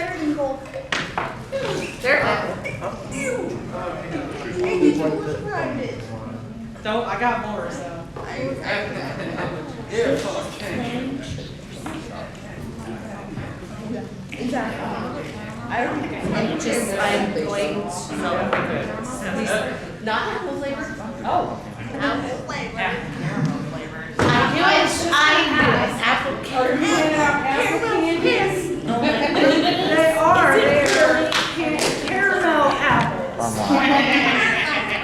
better than gold. They're apple. Don't, I got more, so. Exactly. I'm going to not apple flavored. Oh. Apple flavored. Caramel flavored. I do apple Yes. They are. They're caramel apples.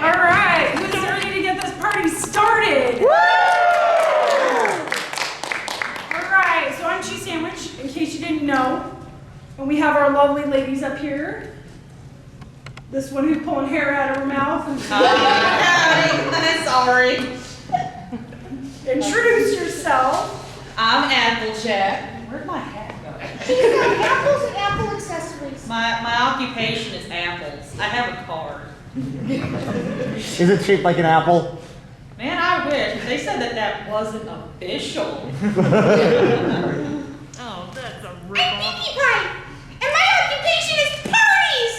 All right. Who's ready to get this party started? Woo! All right. So I'm cheese sandwich, in case you didn't know. And we have our lovely ladies up here. This one who's pulling hair out of her mouth. I'm sorry. Introduce yourself. I'm Applejack. Where'd my hat go? She's got apples and apple accessories. My occupation is apples. I have a card. Is it shaped like an apple? Man, I wish. They said that wasn't official. Oh, that's a I'm ripoff. Pinkie Pie, and my occupation is parties!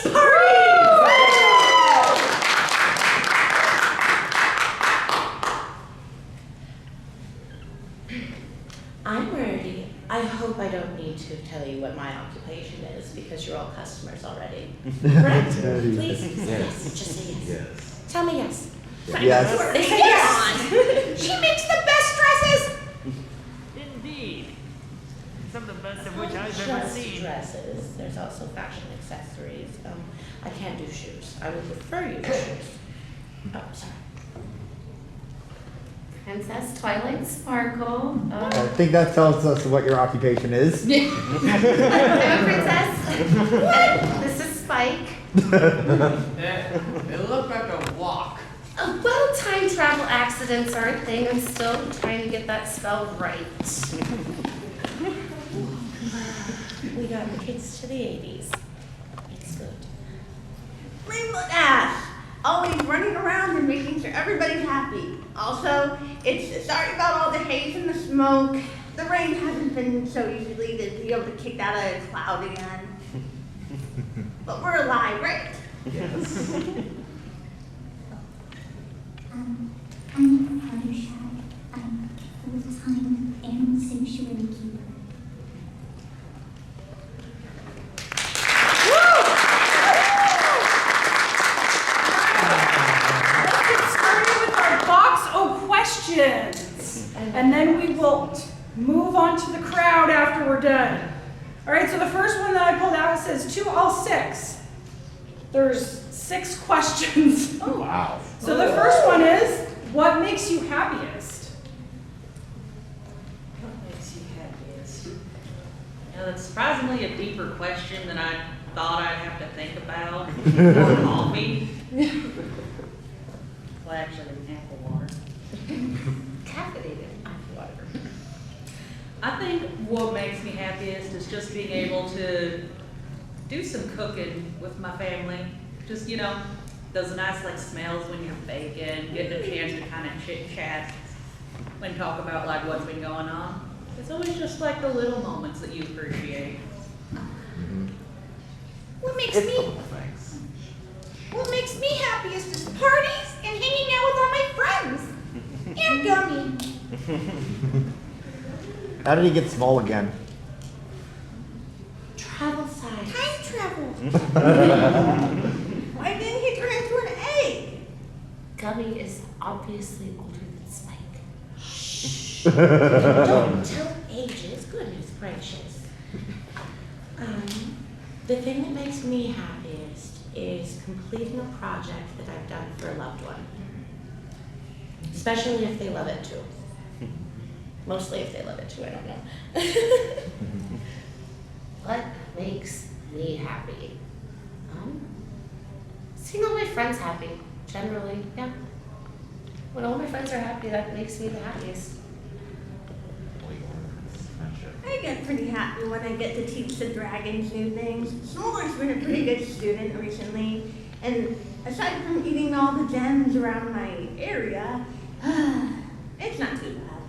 I'm ready. I hope I don't need to tell you what my occupation is because you're all customers already. Correct? Please, yes. Just say yes. Yes. Tell me yes. Yes. They say yes. She makes the best dresses! Indeed. Some of the best of which Not I've ever just seen. dresses. There's also fashion accessories. I can't do shoes. I would prefer you to shoes. Oh, sorry. Princess Twilight Sparkle. I think that tells us what your occupation is. I'm a princess. What? This is Spike. It looked like a walk. Well, time travel accidents are a thing. I'm still trying to get that spell right. We got the kids to the 80s. It's good. Rainbow Dash! Always running around and making sure everybody's happy. Also, it's sorry about all the haze and the smoke. The rain hasn't been so easily to be able to kick that out of the cloud again. But we're alive, right? Yes. I'm Fluttershy. I'm a full-time animal sanctuary keeper. Let's get started with our box of questions. And then we will move on to the crowd after we're done. All right, so the first one that I pulled out says to all 6. There's 6 questions. Oh, wow. So the first one is, what makes you happiest? What makes you happiest? You know, that's surprisingly a deeper question than I thought I'd have to think about. More coffee. Well, actually, apple water. Caffeinated apple water. I think what makes me happiest is just being able to do some cooking with my family. Just, you know, those nice like smells when you're baking, getting a chance to kind of chit chat and talk about like what's been going on. It's always just like the little moments that you appreciate. What makes me happiest is parties and hanging out with all my friends. And Gummy. How did he get small again? Travel size. Time travel. Why didn't he turn into an egg? Gummy is obviously older than Spike. Don't tell ages. Goodness gracious. The thing that makes me happiest is completing a project that I've done for a loved one. Especially if they love it too. Mostly if they love it too, I don't know. What makes me happy? Seeing all my friends happy, generally, yeah. When all my friends are happy, that makes me the happiest. I get pretty happy when I get to teach the dragons new things. Smolder's been a pretty good student recently, and aside from eating all the gems around my area, it's not too bad.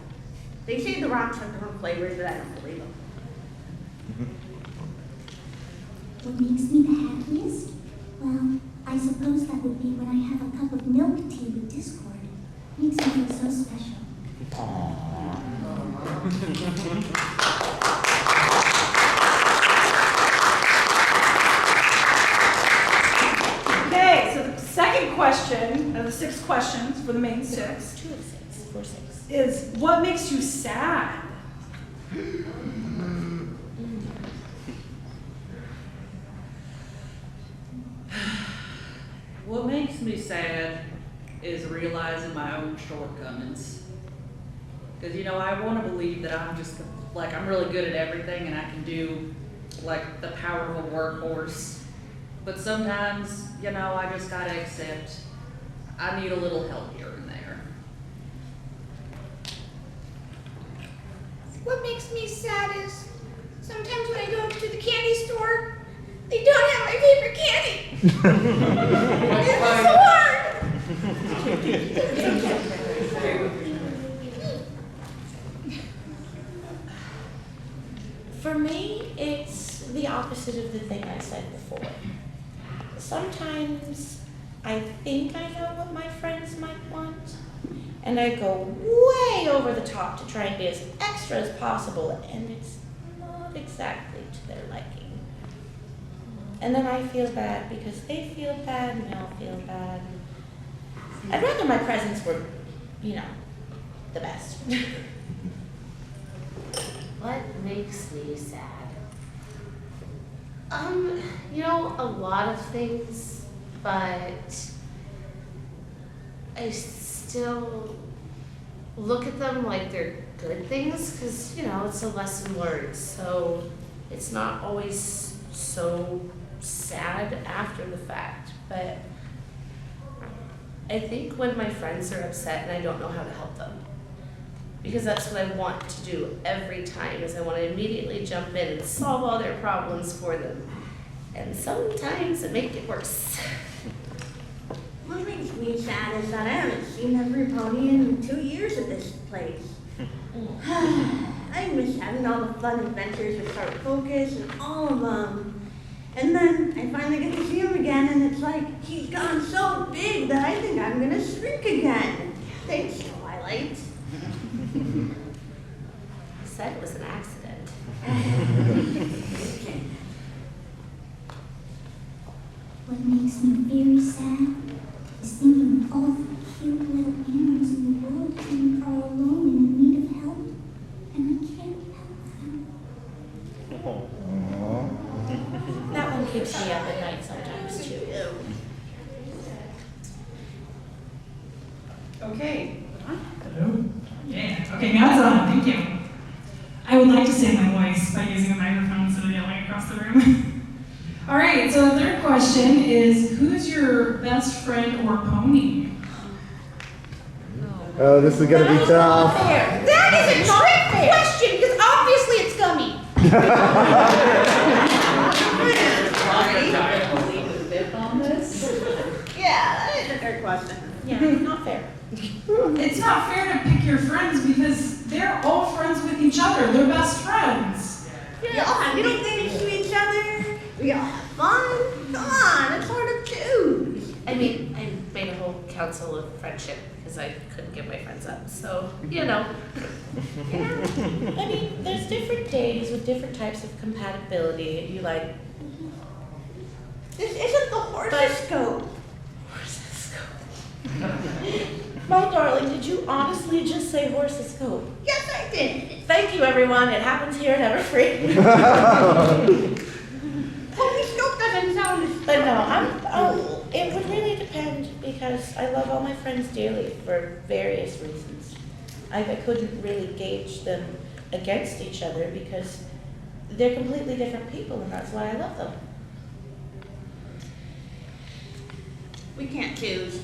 They say the rocks have different flavors, but I don't believe them. What makes me the happiest? Well, I suppose that would be when I have a cup of milk tea with Discord. Makes me feel so special. Okay, so the second question of the 6 questions for the main 6 2 of 6, 4, 6. is what makes you sad? What makes me sad is realizing my own shortcomings. Because, I want to believe that I'm just, I'm really good at everything and I can do, the power of a workhorse. But sometimes, I just got to accept I need a little help here and there. What makes me sad is sometimes when I go to the candy store, they don't have my favorite candy. It's so hard. For me, it's the opposite of the thing I said before. Sometimes I think I know what my friends might want, and I go way over the top to try and be as extra as possible, and it's not exactly to their liking. And then I feel bad because they feel bad and they'll feel bad. I'd rather my presents were, the best. What makes me sad? A lot of things, but I still look at them like they're good things because, it's a lesson learned. So it's not always so sad after the fact, but I think when my friends are upset and I don't know how to help them, because that's what I want to do every time, is I want to immediately jump in and solve all their problems for them. And sometimes it makes it worse. What makes me sad is that I haven't seen every pony in 2 years at this place. I miss having all the fun adventures with Sharp Focus and all of them. And then I finally get to see him again, and it's like he's gotten so big that I think I'm gonna shrink again. Thanks, Twilight. I said it was an accident. What makes me very sad is thinking of all the cute little animals in the world who are alone and in need of help, and I can't help them. That one keeps me up at night sometimes too. Okay. Hello? Yeah, okay, now it's on, thank you. I would like to save my voice by using a microphone instead of yelling across the room. All right, so the third question is, who's your best friend or pony? Oh, this is gonna be tough. That is a trick question because obviously it's Gummy. Yeah, that is a fair question. Yeah, not fair. It's not fair to pick your friends because they're all friends with each other. They're best friends. We all have little things to each other. We all have fun. Come on, it's hard to choose. I mean, I made a whole council of friendship because I couldn't give my friends up. So, I mean, there's different days with different types of compatibility. You like This isn't the horoscope. My darling, did you honestly just say horoscope? Yes, I did. Thank you, everyone. It happens here at Everfree. Horoscope doesn't sound as But no, it would really depend because I love all my friends dearly for various reasons. I couldn't really gauge them against each other because they're completely different people and that's why I love them. We can't choose.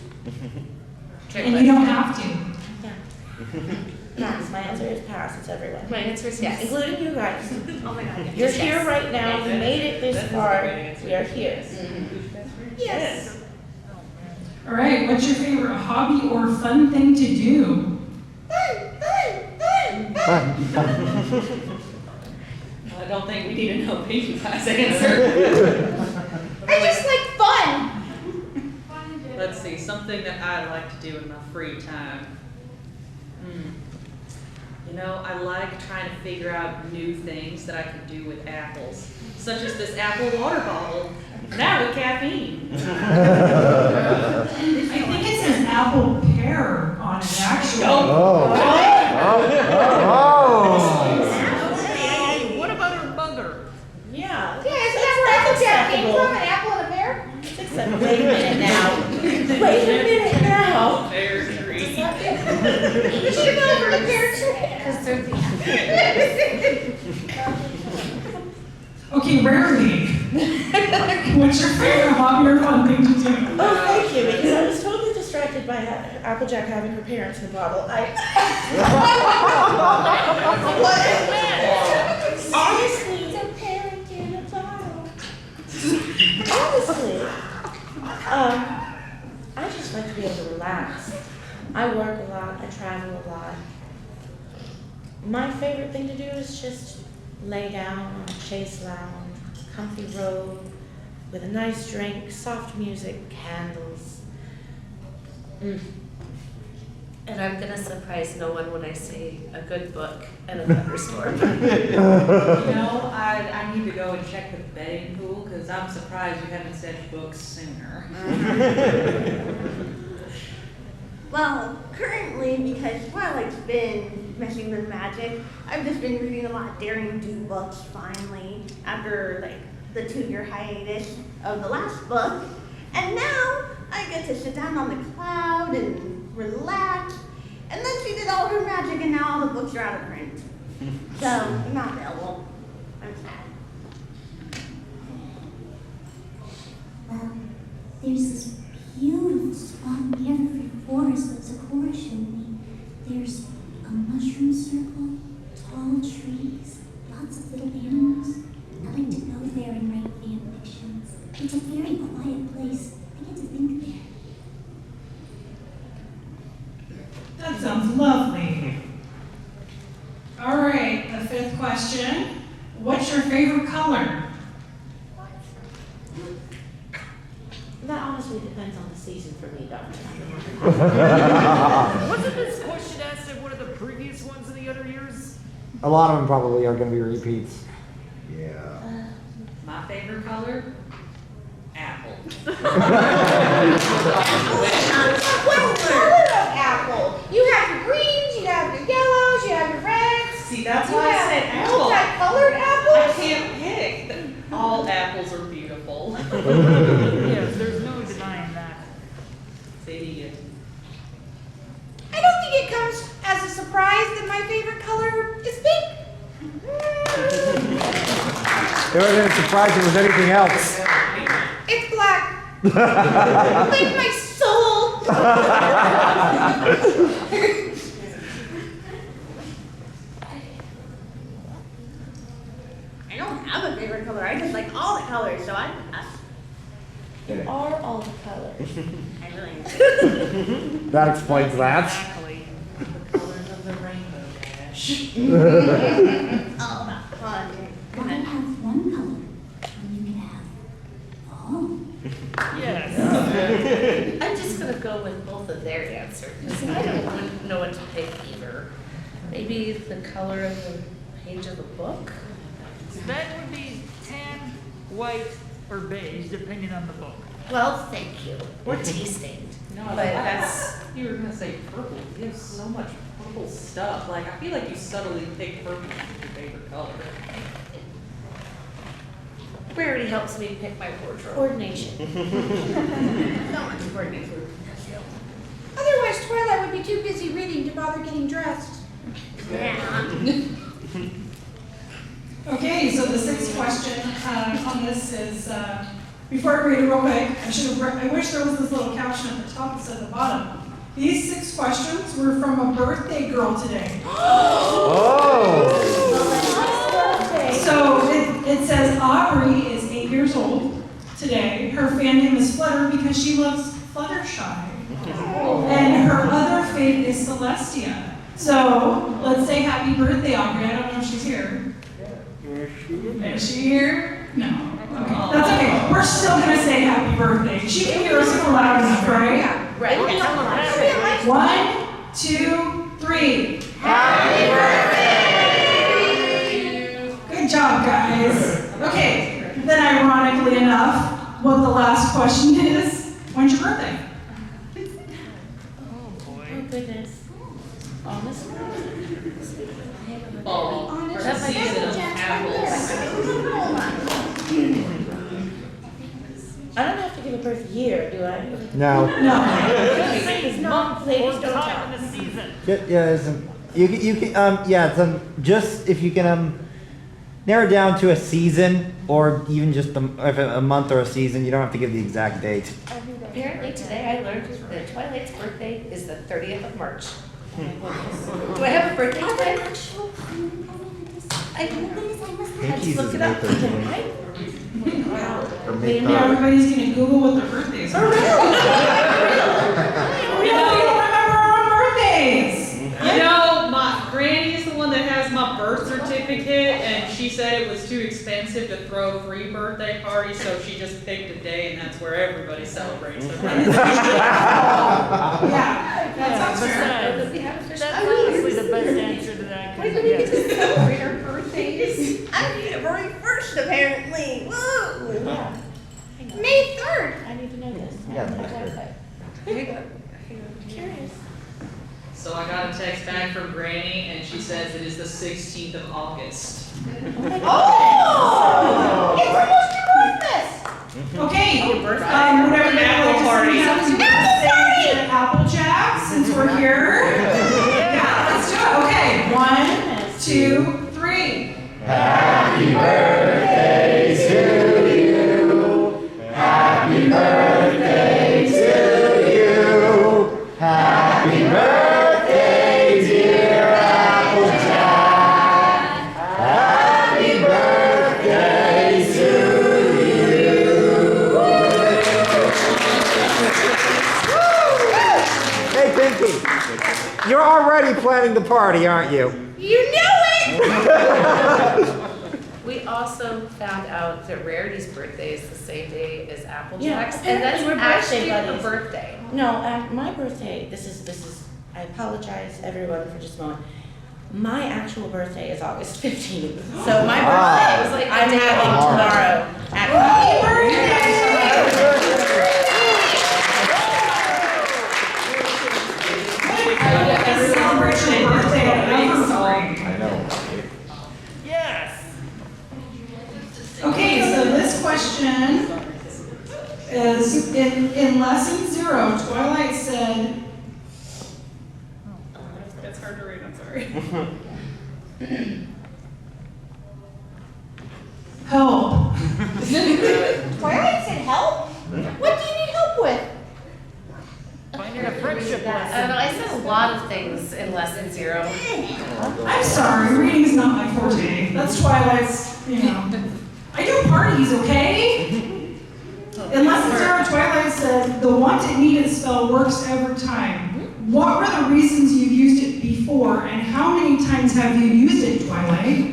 And you don't have to. Yeah. Pass. My answer is pass. It's everyone. my answer is yes. Including you guys. Oh my God. You're Yes. here right now. You made it this far. We are here. Yes. All right, what's your favorite hobby or fun thing to do? I don't think we need to know Pinkie Pie's answer. I just like fun. Let's see, something that I like to do in my free time. You know, I like trying to figure out new things that I can do with apples, such as this apple water bottle, now with caffeine. I think it says apple pear on it, actually. Hey, what about her mother? Yeah. Yeah, isn't that where Applejack came from? An apple and a pear? Except, wait a minute now. Wait a minute now. Pear tree. You should know for the pear tree. Because they're the Okay, Rarity. What's your favorite hobby or fun thing to do? Oh, thank you, because I was totally distracted by Applejack having her parents in the bottle. Honestly, the parent in a bottle. Honestly, I just like to be able to relax. I work a lot, I travel a lot. My favorite thing to do is just lay down on a chaise lounge, comfy robe, with a nice drink, soft music, candles. And I'm gonna surprise no one when I say a good book and a thunderstorm. You know, I need to go and check the betting pool, because I'm surprised you haven't said books sooner. Well, currently, because Twilight's been messing with magic, I've just been reading a lot of Daring Do books finally, after like the 2-year hiatus of the last book. And now I get to sit down on the cloud and relax. And then she did all her magic and now all the books are out of print. So, not available. I'm sad. Well, there's this beautiful spot in the Everfree forest that Sakura showed me. There's a mushroom circle, tall trees, lots of little animals. I like to go there and write fan fictions. It's a very quiet place. I get to think there. That sounds lovely. All right, the 5th question. What's your favorite color? That honestly depends on the season for me, Doctor. Wasn't this question asked in one of the previous ones in the other years? A lot of them probably are going to be repeats. Yeah. My favorite color? Apple. What color of apple? You have your greens, you have your yellows, you have your reds. See, that's You why I have said apple. multicolored I apples? can't pick. All apples are beautiful. Yes, there's no denying that. Say it again. I don't think it comes as a surprise that my favorite color is pink. They would have been surprised if it was anything else. It's black. Like my soul. I don't have a favorite color. I just like all the colors, so I You are all the colors. I really am. That explains that. Exactly. The colors of the rainbow dash. Oh, that's fun. Why have one color when you can have all? Yes. I'm just gonna go with both of their answers, because I wouldn't know what to pick either. Maybe the color of the page of the book? That would be tan, white, or beige, depending on the book. Well, thank you. Or tea-stained. No, But but that's, you were gonna say purple. You have so much purple stuff. Like, I feel like you subtly pick purple as your favorite color. Rarity helps me pick my wardrobe. Coordination. So much coordination. Otherwise, Twilight would be too busy reading to bother getting dressed. Yeah. Okay, so the 6th question on this is, before I read it real quick, I wish there was this little caption at the top instead of the bottom. These 6 questions were from a birthday girl today. Oh! So it says Aubrey is 8 years old today. Her fan name is Flutter because she loves Fluttershy. And her other fave is Celestia. So let's say happy birthday, Aubrey. I don't know if she's here. Is she here? No. Okay. That's okay. We're still gonna say happy birthday. She can hear us if we're loud enough, right? Right. 1, 2, 3. Happy birthday! Good job, guys. Okay, then ironically enough, what the last question is, when's your birthday? Oh boy. Oh goodness. Honestly. Fall. For the season of apples. I don't have to give a birth year, do I? No. No. Please, no, ladies, Or don't time talk. in the season. You can just if you can narrow it down to a season or even just a month or a season. You don't have to give the exact date. Apparently today I learned that Twilight's birthday is the 30th of March. Do I have a birthday today? Pinkie's look is it May up. 13th. Or May Maybe 3rd. everybody's gonna Google what their birthdays are. We don't remember our own birthdays. You know, my granny is the one that has my birth certificate, and she said it was too expensive to throw a free birthday party, so she just picked a day, and that's where everybody celebrates their birthday. Yeah, that sounds fair. That's honestly the best answer to that. Why do we get to celebrate our birthdays? I'm February 1st, apparently. Woo! Yeah. May 3rd. I need to know this. Yeah, I'm that's curious. So I got a text back from Granny, and she says it is the 16th of August. Oh! It's almost your Christmas! Okay, whatever Apple you like to party. say, Apple Jack, since we're here. Yeah, let's do it. Okay, 1, 2, 3. Happy birthday to you. Happy birthday to you. Happy birthday, dear Apple Jack. Happy birthday to you. Hey, Pinkie, you're already planning the party, aren't you? You knew it! We also found out that Rarity's birthday is the same day as Applejack's, Yeah, and that's we're birthday actually her buddies. birthday. No, my birthday, this is, I apologize everyone for just a moment. My actual birthday is August 15th. So my birthday was like I'm having tomorrow. Happy birthday! Celebration of birthday at Everfree. I know. Yes. Okay, so this question is in lesson 0, Twilight said, It's hard to read, I'm sorry. help. Twilight said help? What do you need help with? Finding a friendship I don't lesson. know, I said a lot of things in lesson 0. I'm sorry, reading's not my forte. That's Twilight's, I do parties, okay? In lesson 0, Twilight said, the want and needed spell works every time. What were the reasons you've used it before, and how many times have you used it, Twilight?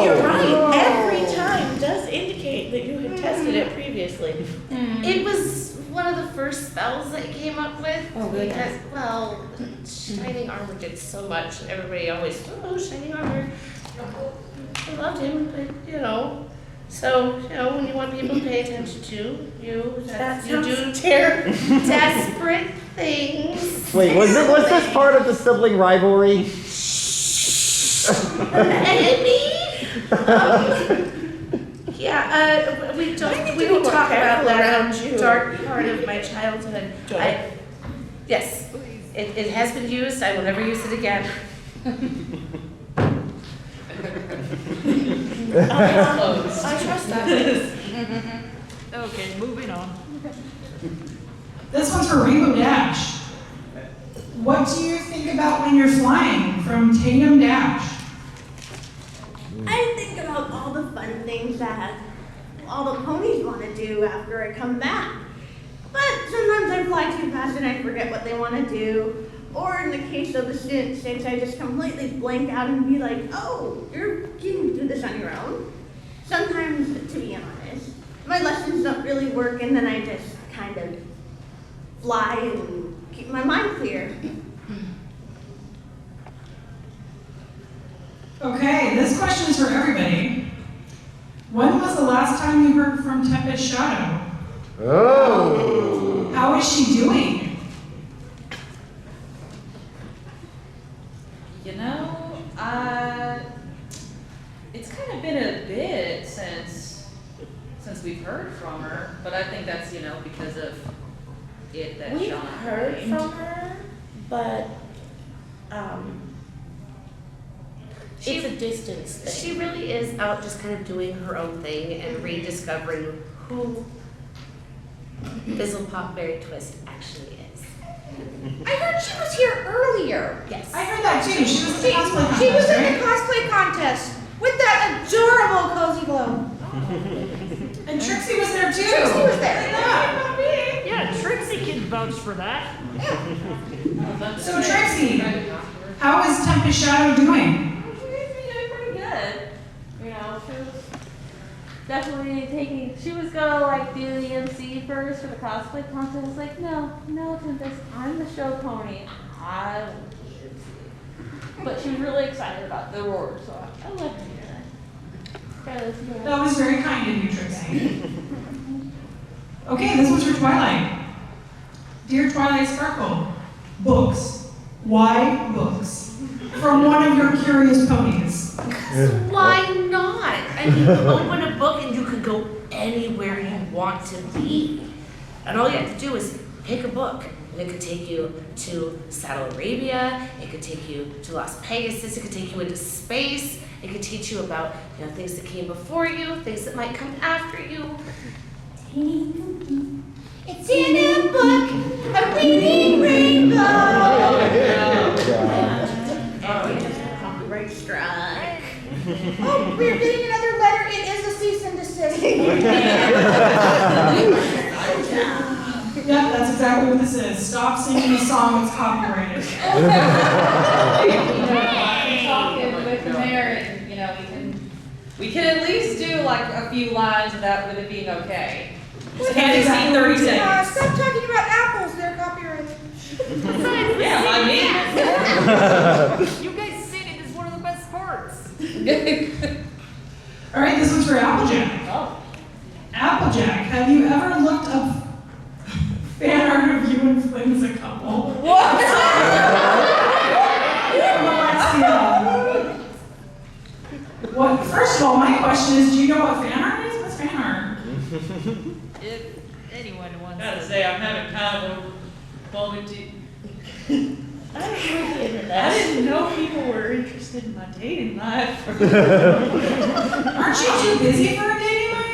You're right. Every time does indicate that you had tested it previously. It was one of the first spells that I came up with. Oh, goodness. Because, well, Shining Armor did so much. Everybody always, oh, Shining Armor. I loved him, but, So, when you want people to pay attention to you, you do desperate things. Wait, was this part of the sibling rivalry? And me? We don't talk about that dark part of my childhood. Yes, it has been used. I will never use it again. I trust that. Okay, moving on. This one's for Rainbow Dash. What do you think about when you're flying from Tatum Dash? I think about all the fun things that all the ponies want to do after I come back. But sometimes I fly too fast and I forget what they want to do. Or in the case of the student stage, I just completely blank out and be like, oh, you can do this on your own. Sometimes, to be honest, my lessons don't really work, and then I just kind of fly and keep my mind clear. Okay, this question is for everybody. When was the last time you heard from Tempest Shadow? Oh. How is she doing? You know, it's kind of been a bit since we've heard from her, but I think that's, you know, because of it that We've Sean heard named. from her, but it's a distance thing. She really is out just kind of doing her own thing and rediscovering who Fizzlepop Berry Twist actually is. I heard she was here earlier. Yes. I heard that too. She was at the cosplay contest, She was in right? the cosplay contest with that adorable cozy glow. And Trixie was there too. Trixie was there. Yeah. Yeah, Trixie can vouch for that. So Trixie, how is Tempest Shadow doing? She's doing pretty good. You know, she was definitely she was gonna like do the MC first for the cosplay contest. I was like, no, Tempest, I'm the show pony. I don't do the MC. But she was really excited about the roar, so I let her do that. That was very kind of you, Trixie. Okay, this one's for Twilight. Dear Twilight Sparkle, books. Why books? From one of your curious ponies. Why not? I mean, open a book and you could go anywhere you want to be. And all you have to do is pick a book. And it could take you to Saddle Arabia, it could take you to Las Pegasus, it could take you into space, it could teach you about, you know, things that came before you, things that might come after you. It's in a book, a reading rainbow. Copyright strike. Oh, we're getting another letter. It is a cease and desist. Yeah, that's exactly what this is. Stop singing the song, it's copyrighted. Talking with the mayor, and you know, we can at least do like a few lines without with it being okay. Just can't exceed 30 seconds. Stop talking about apples. They're copyrighted. Yeah, I mean. You guys seen it is one of the best parts. All right, this one's for Applejack. Oh. Applejack, have you ever looked up fan art of you and Flynn as a couple? What? What? First of all, my question is, do you know what fan art is? What's fan art? If anyone wants Gotta to. say, I'm having kind of a moment to. I don't know the internet. I didn't know people were interested in my dating life. Aren't you too busy for a dating life?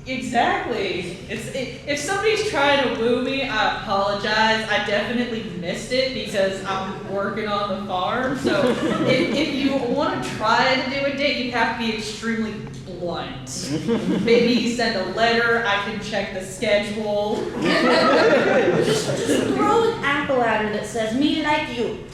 Exactly. If somebody's trying to woo me, I apologize. I definitely missed it because I'm working on the farm. So if you want to try to do a date, you have to be extremely blunt. Maybe send a letter. I can check the schedule. Just throw an apple at her that says, me like you.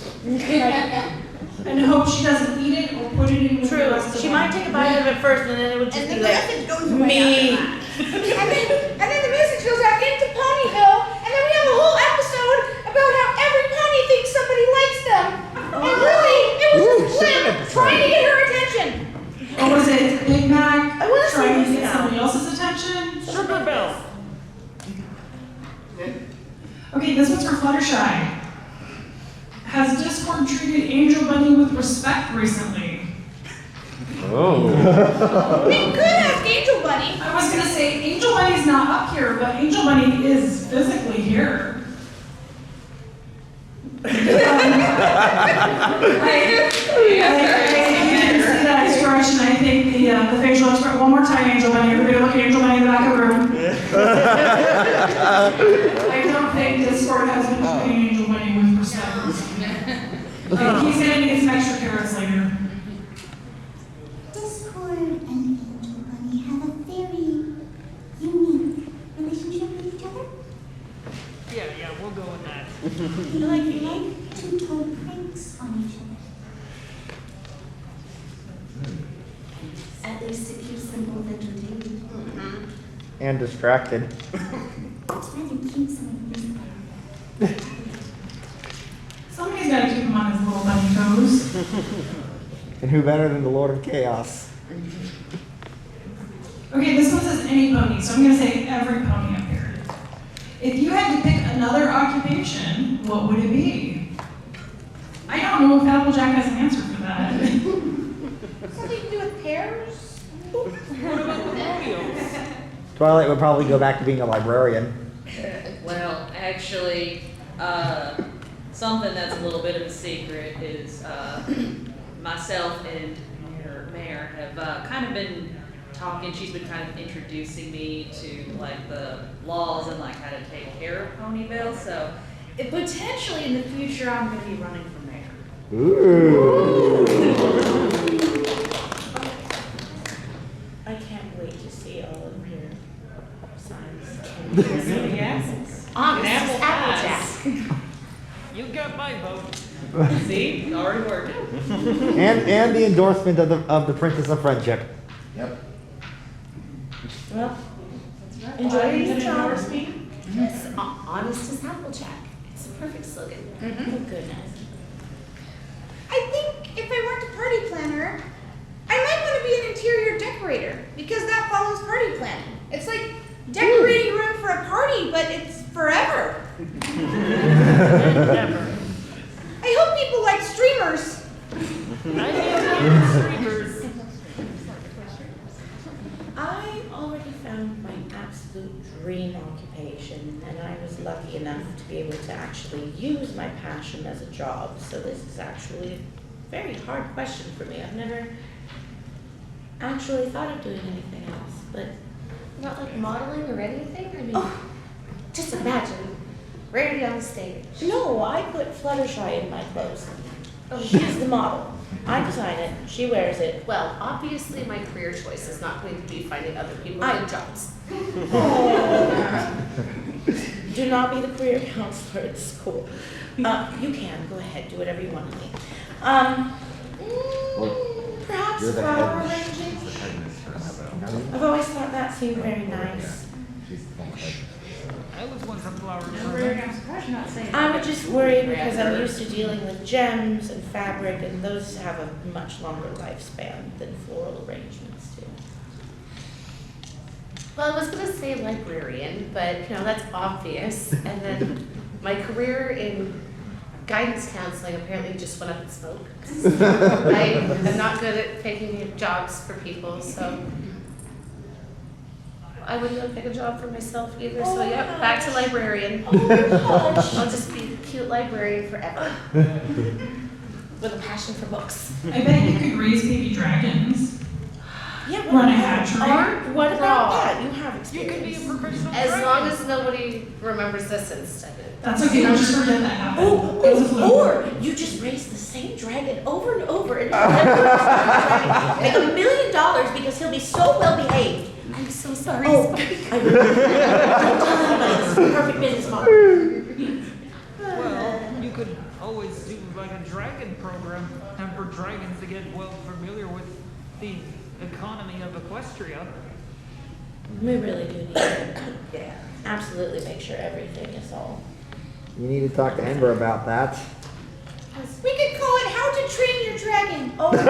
And hope she doesn't eat it or put it in with the True. rest of She them. might take a bite of it first, and then it would just And be then the like, message goes away me. after that. And then the message goes out into Ponyville, and then we have a whole episode about how every pony thinks somebody likes them. And really, it was just Flynn trying to get her attention. Or was it Big Mac I wanna see trying to this get now. somebody else's attention? Sugar Bell. Okay, this one's for Fluttershy. Has Discord treated Angel Bunny with respect recently? Oh. We could ask Angel Bunny. I was gonna say Angel Bunny's not up here, but Angel Bunny is physically here. I didn't see that expression. I think the facial expression. One more time, Angel Bunny. Everybody look at Angel Bunny in the back of the room. I don't think Discord has been treating Angel Bunny with respect. Okay, he's gonna need some extra carrots later. Discord and Angel Bunny have a very unique relationship with each other. Yeah, we'll go with that. Do you like them both entertained. And distracted. It's rather cute some of the things about it. Somebody's got to keep him on his little bunny toes. And who better than the Lord of Chaos? Okay, this one says any pony, so I'm going to say every pony up here. If you had to pick another occupation, what would it be? I don't know if Applejack has an answer for that. Something to do with pears? What about the rodeos? Twilight would probably go back to being a librarian. Well, actually, something that's a little bit of a secret is myself and Mayor have kind of been talking. She's been kind of introducing me to like the laws and like how to take care of Ponyville. So potentially in the future, I'm going to be running for mayor. Ooh. I can't wait to see all of your signs. Yes. Honest Applejack. You got my vote. See, it's already working. And the endorsement of the Princess of Friendship. Yep. Well, enjoy your job. Yes, honest as Applejack. It's a perfect slogan. Oh, goodness. I think if I weren't a party planner, I might want to be an interior decorator because that follows party planning. It's like decorating a room for a party, but it's forever. Never. I hope people like streamers. I hate streamers. I already found my absolute dream occupation, and I was lucky enough to be able to actually use my passion as a job. So this is actually a very hard question for me. I've never actually thought of doing anything else, but Not like modeling or anything? I mean, just imagine. Rarity on the stage. no, I put Fluttershy in my clothes. She's the model. I design it, she wears it. Well, obviously my career choice is not going to be finding other people good jobs. Do not be the career counselor at school. You can, go ahead, do whatever you want to be. Perhaps You're the flower head. arranging? The headmistress. I've always thought that seemed very nice. She's the head. I was once a flower I'm designer. surprised you're not saying I that. would just worry because I'm used to dealing with gems and fabric, and those have a much longer lifespan than floral arrangements do. Well, I was going to say librarian, but that's obvious. And then my career in guidance counseling apparently just went up in smoke. I am not good at picking jobs for people, so I wouldn't go pick a job for myself either. So yeah, back to librarian. I'll just be a cute librarian forever with a passion for books. I bet you could raise baby dragons. Yeah, Run a hatchery. What about Raw. that? You have You could be a experience. professional As dragon. long as nobody remembers this instead. That's okay, don't just forget that happened. It was a fluke. Or you just raise the same dragon over and over and make $1 million because he'll be so well behaved. I'm so sorry. Oh, don't tell anybody. This is a perfect business model. Well, you could always do like a dragon program and for dragons to get well familiar with the economy of Equestria. We really do need to absolutely make sure everything is all. You need to talk to Ember about that. We could call it How to Train Your Dragon. Oh, That's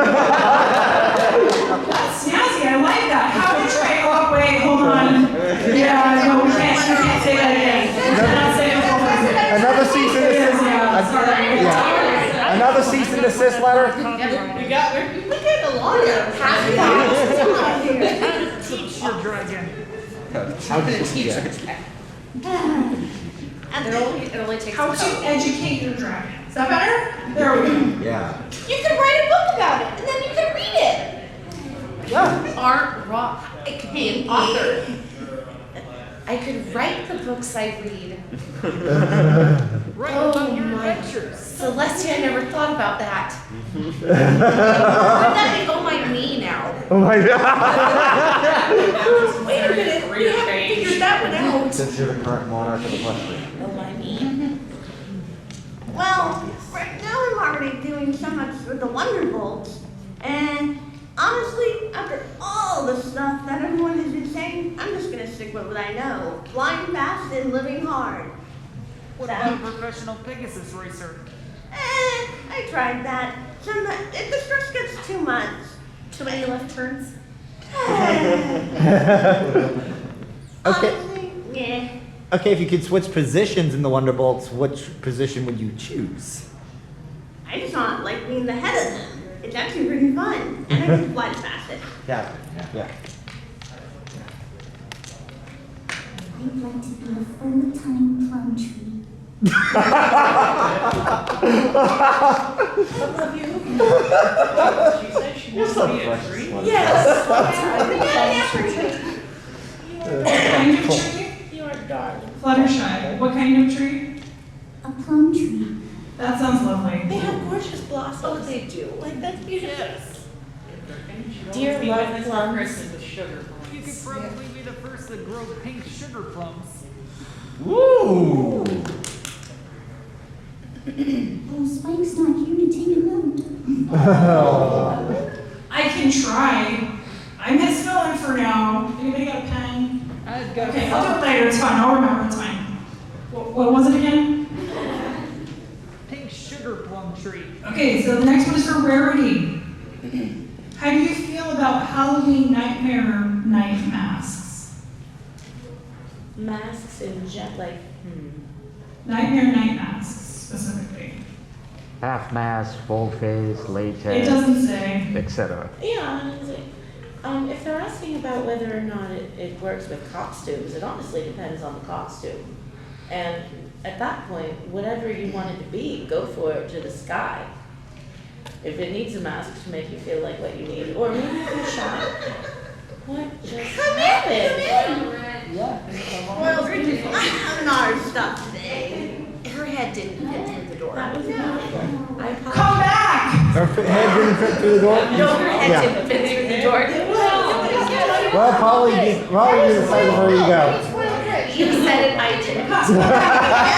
snazzy, I like that. How to train, oh wait, hold on. Yeah, no, we can't say that again. Cannot say it over. Another cease and desist. Yeah, sorry. Yeah. Another cease and desist letter. We got a lot of Teach your dragon. How did you It only takes How a to couple. educate your dragon. Is that better? There we go. Yeah. You could write a book about it, and then you could read it. Aren't raw. I could be an author. I could write the books I read. Write about your my adventures. Celestia, I never thought about that. Wouldn't that be oh my me now? Oh my god. wait a minute. We haven't figured that one out. Since you're the current monarch of Equestria. Oh, my me. Well, right now I'm already doing so much with the Wonderbolts, and I Honestly, after all the stuff that everyone has been saying, I'm just gonna stick with what I know. Flying fast and living hard. What about professional Pegasus racer? I tried that. If the stress gets too much. Too many left turns? Okay. Honestly, yeah. Okay, if you could switch positions in the Wonderbolts, which position would you choose? I just not like being the head of them. It's actually pretty fun. And I can fly faster. Yeah. I'd like to be a full-time plum tree. I love you. She said she wants to be a tree. Yes. What kind of tree? You are darling. Fluttershy. What kind of tree? A plum tree. That sounds lovely. They have gorgeous blossoms. Oh, they do. Like, that's beautiful. Dear Dear love love plums. Christmas with sugar You could plums. probably be the first to grow pink sugar plums. Ooh. Oh, Spike's not here to take a note. I can try. I'm his fill-in for now. Anybody got a pen? I've got Okay, I'll do it later. It's fine. I'll remember. It's fine. What was it again? pink sugar plum tree. Okay, so the next one is for Rarity. How do you feel about Halloween Nightmare Night masks? Masks in Nightmare Night masks, specifically. Half mask, full face, latex, It doesn't say. etc. Yeah, if they're asking about whether or not it works with costumes, it honestly depends on the costume. And at that point, whatever you want it to be, go for it to the sky. If it needs a mask to make you feel like what you need, or maybe if you're shy. What just happened? Well, Bridget, I'm having our stuff today. Her head didn't fit through the door. That was beautiful. I apologize. Come back! Her head didn't fit through the door? No, her head Yeah. didn't fit through the door. Well, Polly, you decided where you go. You said it, I didn't.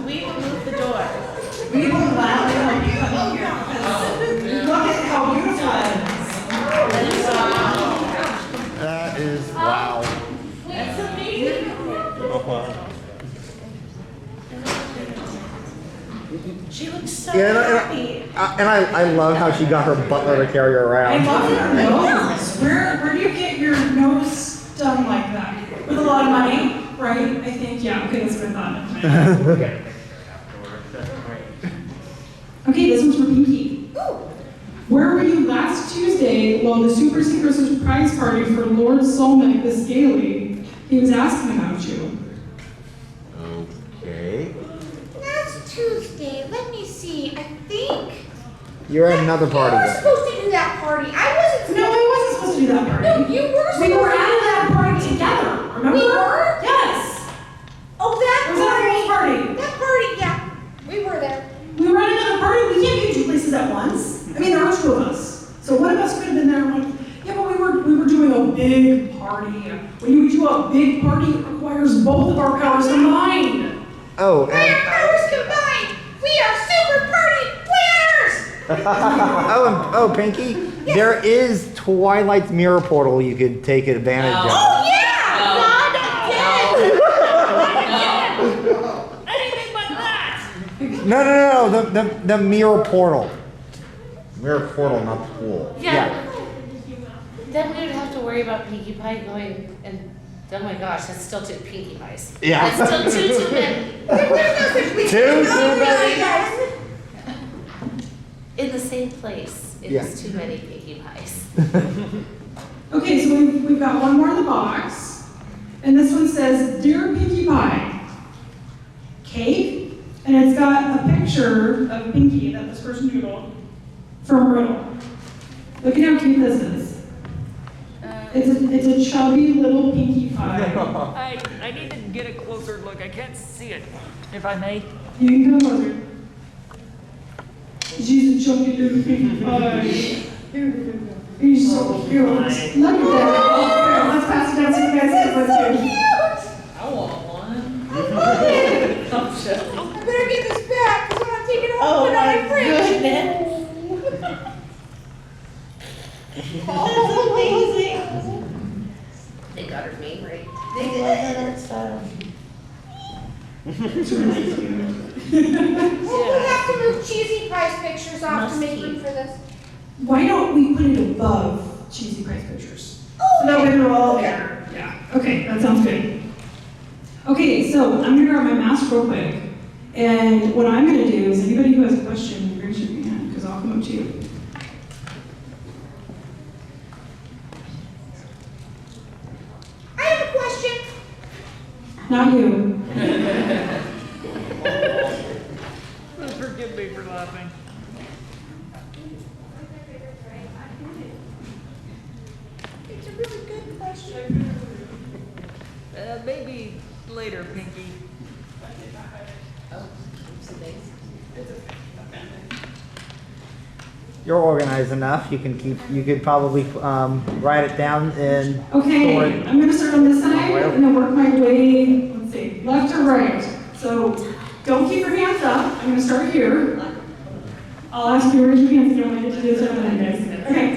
We will move the door. We will gladly help you come in here. Look at how beautiful it is. That is wow. That's amazing. She looks so happy. And I love how she got her butler to carry her I around. love your nose. Where do you get your nose done like that? With a lot of money, right? I think, yeah, okay, that's what I thought. Okay, this one's for Pinkie. Where were you last Tuesday while the Super Secret surprise party for Lord Solmek the Scaly? He was asking about you. Okay. Last Tuesday, let me see, I think. You're at another party You were then. supposed to do that party. I wasn't. No, I wasn't supposed to do that party. No, you were supposed We were to. at that party together, remember? We were? Yes. Oh, that It was at a girls' party. That party, yeah. We were there. We were at another party. We can't be in two places at once. I mean, there are two of us. So one of us could have been there. I'm like, yeah, but we were doing a big party. When you do a big party, it requires both of our powers combined. Oh, We are powers combined. We are super party planners. oh, Pinkie, there is Twilight's mirror portal you could take advantage of. Oh, yeah. God, again. Anything but that! No, the mirror portal. Mirror portal, not the pool. Yeah. Then we would have to worry about Pinkie Pie going and, oh my gosh, that's still two Pinkie Pies. Yeah. That's still too many. Too many. In the same place, it is too many Pinkie Pies. Okay, so we've got one more in the box. And this one says, Dear Pinkie Pie, cake, and it's got a picture of Pinkie that this person doodled from Riddle. Look at how cute this is. It's a chubby little Pinkie Pie. I need to get a closer look. I can't see it. If I may. You can come closer. She's a chubby little Pinkie Pie. He's so cute. Look at that. Oh, here, let's pass it down so you guys can look too. I better get this back because I want to take it home Oh and put it on my my fridge. goodness. That's amazing. They got her name right. I love that art style. We'll have to move Cheesy Pie's pictures off to make room for this. Why don't we put it above Cheesy Pie's pictures? So that way they're all there. Yeah. Okay, that sounds good. Okay, so I'm gonna grab my mask real quick. And what I'm gonna do is anybody who has a question, raise your hand, because I'll come up to you. I have a question. Not you. Forgive me for laughing. It's a really good question. Maybe later, Pinkie. You're organized enough. You could probably write it down and Okay, store it. I'm gonna start on this side and then work my way, let's see, left or right. So don't keep your hands up. I'm gonna start here. I'll ask you to raise your hands if you want me to do this over there, guys. Okay.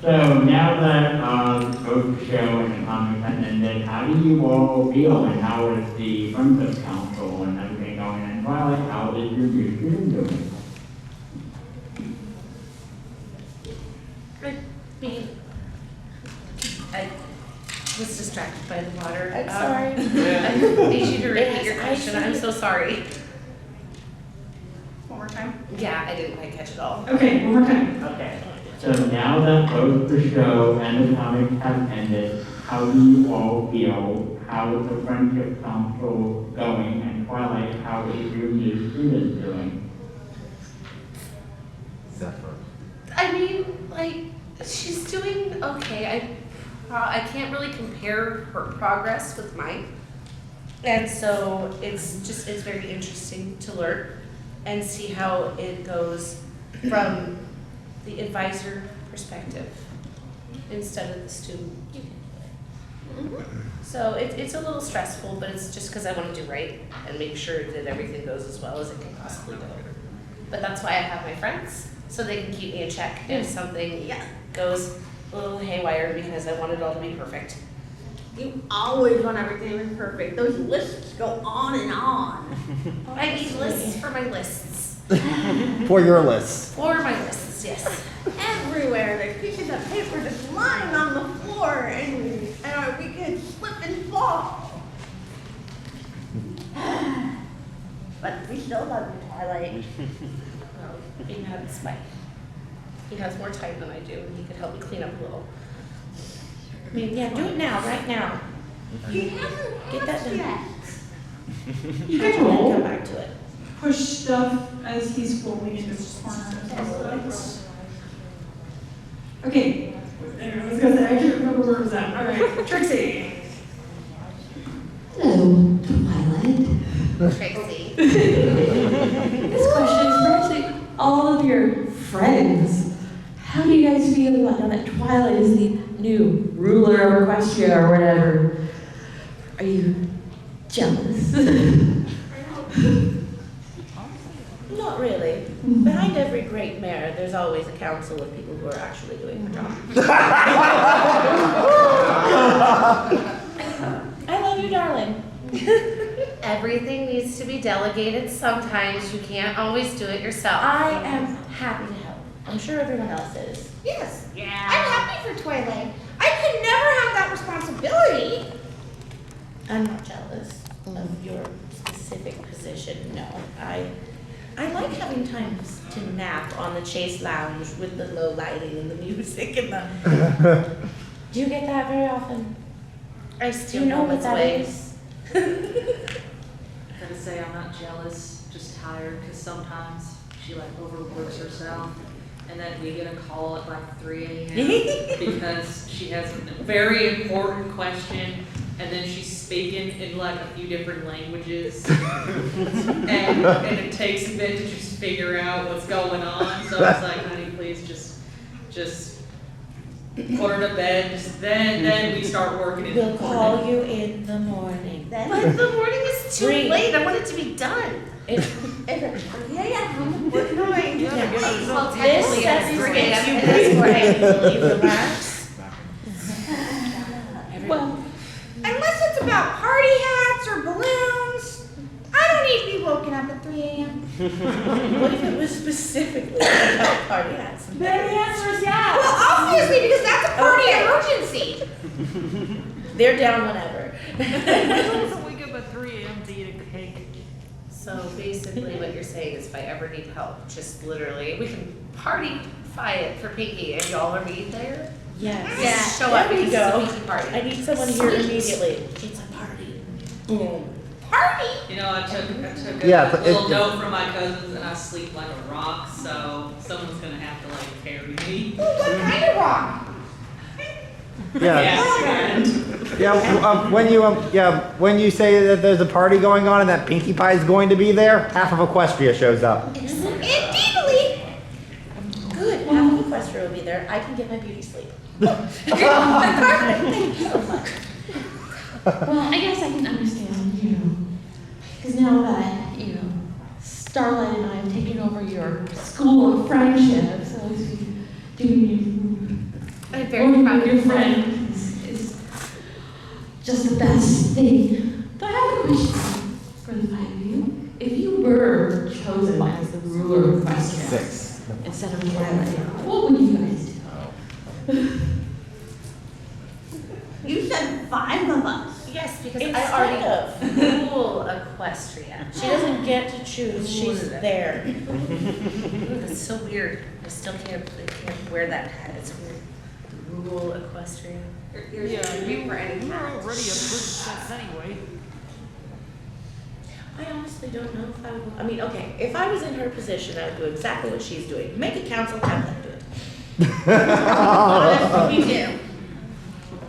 So now that both the show and the comic has ended, how do you all feel and how is the Friendship Council and everything going? And Twilight, how is your new student doing? I was distracted by the water. I'm sorry. I need you to repeat your Yes, question. I'm so sorry. One more time. Yeah, I didn't quite catch it all. Okay, one more time. Okay. So now that both the show and the comic have ended, how do you all feel? How is the Friendship Council going? And Twilight, how is your new student doing? Zephyr. I mean, like, she's doing okay. I can't really compare her progress with mine. And so it's very interesting to learn and see how it goes from the advisor perspective instead of the student. So it's a little stressful, but it's just because I want to do right and make sure that everything goes as well as it can possibly go. But that's why I have my friends, so they can keep me in check if something goes a little haywire because I want it all to be perfect. You always want everything to be perfect. Those lists go on and on. I need lists for my lists. For your list. For my lists, yes. Everywhere, there's pieces of paper just lying on the floor, and we could slip and fall. But we still love you, Twilight. Well, he has he has more time than I do, and he could help me clean up a little. I mean, yeah, do it now, right now. He hasn't Get that done. yet. You And can then roll, come back to it. push stuff as he's rolling into this corner. Okay. I was gonna say, I can't remember where it was at. All right, Trixie. Hello, Twilight. Tracy. This question is for actually all of your friends. How do you guys feel about now that Twilight is the new ruler of Equestria or whatever? Are you jealous? Not really. Behind every great mayor, there's always a council of people who are actually doing their job. I love you, darling. Everything needs to be delegated sometimes. You can't always do it yourself. I am happy to help. I'm sure everyone else is. Yes. Yeah. I'm happy for Twilight. I could never have that responsibility. I'm not jealous of your specific position, no. I like having time to nap on the Chase Lounge with the low lighting and the music and the... Do you get that very often? I Do still you know what its that ways. is? I gotta say, I'm not jealous, just tired, because sometimes she like overworks herself, and then we get a call at like 3 a.m. because she has a very important question, and then she's speaking in like a few different languages, and it takes a bit to just figure out what's going on, so I was like, honey, please just put her to bed, then we start working in the We'll morning. call you in the morning. But the morning is too Three. late. I want it to be done. Yeah, I'm working away. Well, This technically, sets it's you 3 a.m. free. this morning. Relax. Well, unless it's about party hats or balloons, I don't need to be woken up at 3 a.m. What if it was specifically about party hats? Then the answer is yes. Well, obviously, because that's a party Okay. emergency. They're down whenever. So wake up at 3 a.m. to eat a cake. So basically what you're saying is if I ever need help, just literally, we can party-fy it for Pinkie and y'all are meeting there? Yes. Just show There up we because go. it's a Pinkie party. I need someone here Sweet. immediately. It's a party. Boom. Party? You know, I took Yeah, a but little it- note from my cousins and I sleep like a rock, so someone's gonna have to like carry me. What kind of rock? Yeah. Yeah, when you say that there's a party going on and that Pinkie Pie is going to be there, half of Equestria shows up. Indeedly. Good. Half of Equestria will be there. I can get my beauty sleep. Thank you so much. Well, I guess I can understand, because now that, Starlight and I have taken over your school of friendship, so doing I'm very proud of your you. friends is just the best thing. So I have a question for the 5 of you. If you were chosen as the ruler of Equestria 6. instead of Twilight, what would you guys do? You said 5 of us. Yes, because Instead I already of. rule Equestria. She doesn't get to choose. She's there. It's so weird. I still can't wear that hat. It's weird. Rule Equestria. Yeah, you were any you're already a princess anyway. I honestly don't know if I would. I mean, okay, if I was in her position, I would do exactly what she's doing. Make a council, have them do it. Honestly, we do.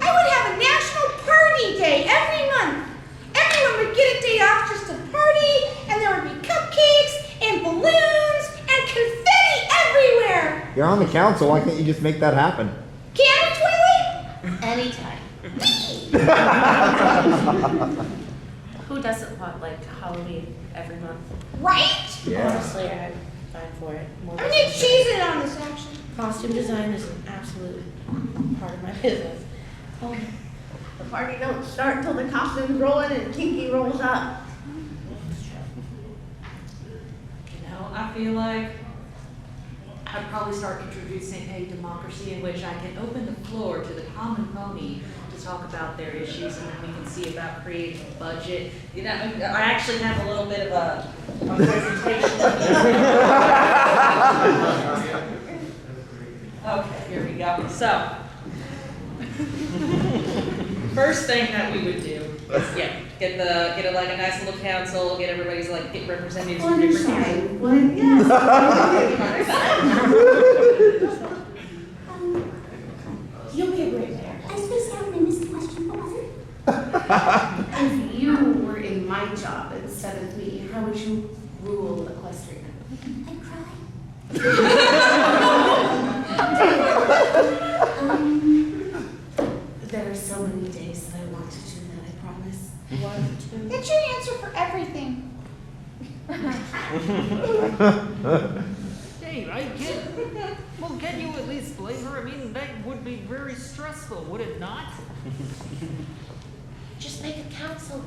I would have a national party day every month. Everyone would get a day off just to party, and there would be cupcakes and balloons and confetti everywhere. You're on the council, why can't you just make that happen? Can we, Twilight? Anytime. Who doesn't want like Halloween every month? Right? Honestly, I'm fine for it. More I'm gonna cheese it on this action. Costume design is an absolute part of my business. The party don't start till the costume's rolling and Pinkie rolls up. You know, I feel like I'd probably start introducing a democracy in which I can open the floor to the common pony to talk about their issues, and then we can see about creating a budget. You know, I actually have a little bit of a presentation. Okay, here we go. So, first thing that we would do is, get like a nice little council, get everybody's like, get representatives from different areas. What? You'll be a great mayor. I suppose I would miss the question, what was it? If you were in my job instead of me, how would you rule Equestria? I'd cry. There are so many days that I want to do that, I promise. 1, 2. That's your answer for everything. Hey, well, can you at least blame her? I mean, that would be very stressful, would it not? Just make a council.